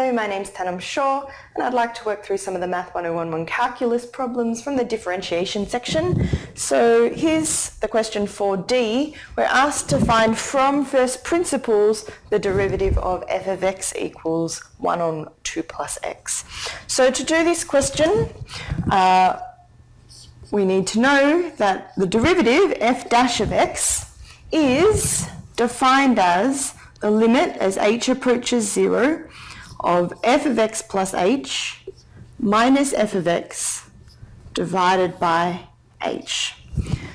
Hello, my name's Thanom and I'd like to work through some of the Math 1011 calculus problems from the differentiation section. So here's the question 4D. We're asked to find from first principles the derivative of f of x equals 1 on 2 plus x. So to do this question, we need to know that the derivative f dash of x is defined as the limit as h approaches 0 of f of x plus h minus f of x divided by h.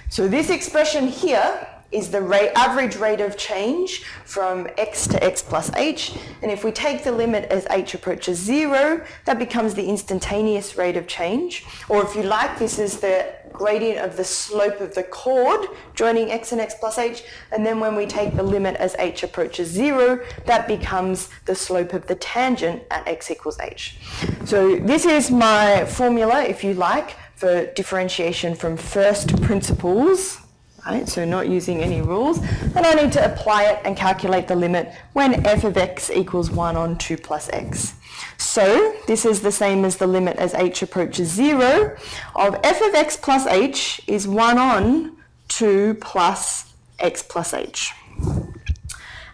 So this expression here is the average rate of change from x to x plus h, and if we take the limit as h approaches 0, that becomes the instantaneous rate of change, or if you like, this is the gradient of the slope of the chord joining x and x plus h, and then when we take the limit as h approaches 0, that becomes the slope of the tangent at x equals h. So this is my formula, if you like, for differentiation from first principles. Right, so not using any rules, and I need to apply it and calculate the limit when f of x equals 1 on 2 plus x. So this is the same as the limit as h approaches 0 of f of x plus h is 1 on 2 plus x plus h.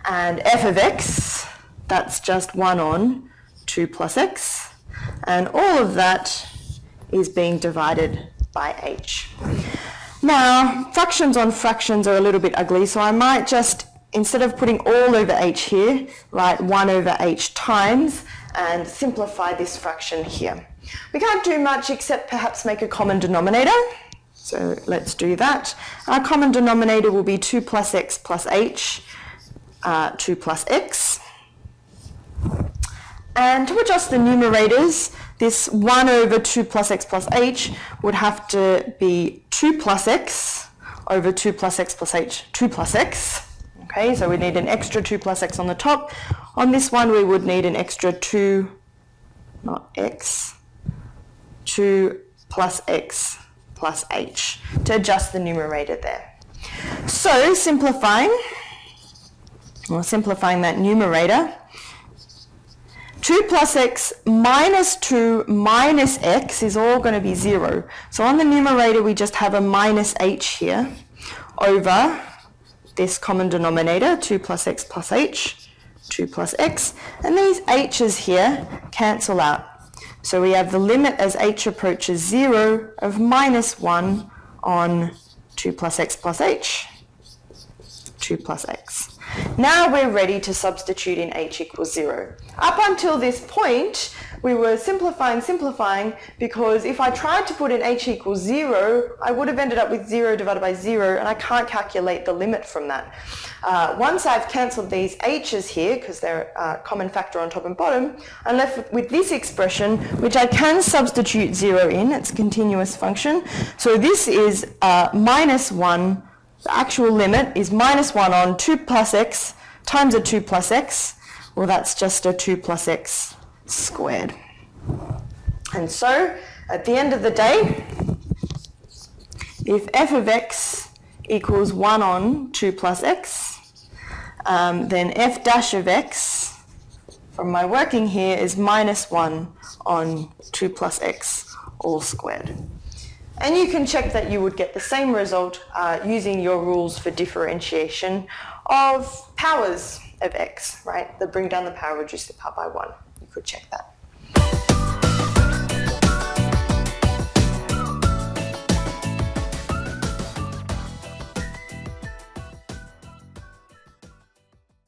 And f of x, that's just 1 on 2 plus x, and all of that is being divided by h. Now, fractions on fractions are a little bit ugly, so I might just, instead of putting all over h here, write 1 over h times and simplify this fraction here. We can't do much except perhaps make a common denominator, so let's do that. Our common denominator will be 2 plus x plus h, 2 plus x. And to adjust the numerators, this 1 over 2 plus x plus h would have to be 2 plus x over 2 plus x plus h, 2 plus x. Okay, so we need an extra 2 plus x on the top. On this one, we would need an extra 2, not x, 2 plus x plus h to adjust the numerator there. So simplifying that numerator, 2 plus x minus 2 minus x is all going to be 0. So on the numerator, we just have a minus h here over this common denominator, 2 plus x plus h, 2 plus x, and these h's here cancel out. So we have the limit as h approaches 0 of minus 1 on 2 plus x plus h, 2 plus x. Now we're ready to substitute in h equals 0. Up until this point, we were simplifying, because if I tried to put in h equals 0, I would have ended up with 0 divided by 0, and I can't calculate the limit from that. Once I've cancelled these h's here, because they're a common factor on top and bottom, I'm left with this expression, which I can substitute 0 in. It's a continuous function. So this is minus 1. The actual limit is minus 1 on 2 plus x times a 2 plus x. Well, that's just a 2 plus x squared. And so, at the end of the day, if f of x equals 1 on 2 plus x, then f dash of x, from my working here, is minus 1 on 2 plus x all squared. And you can check that you would get the same result using your rules for differentiation of powers of x, right? The bring down the power, reduce the power by 1. You could check that.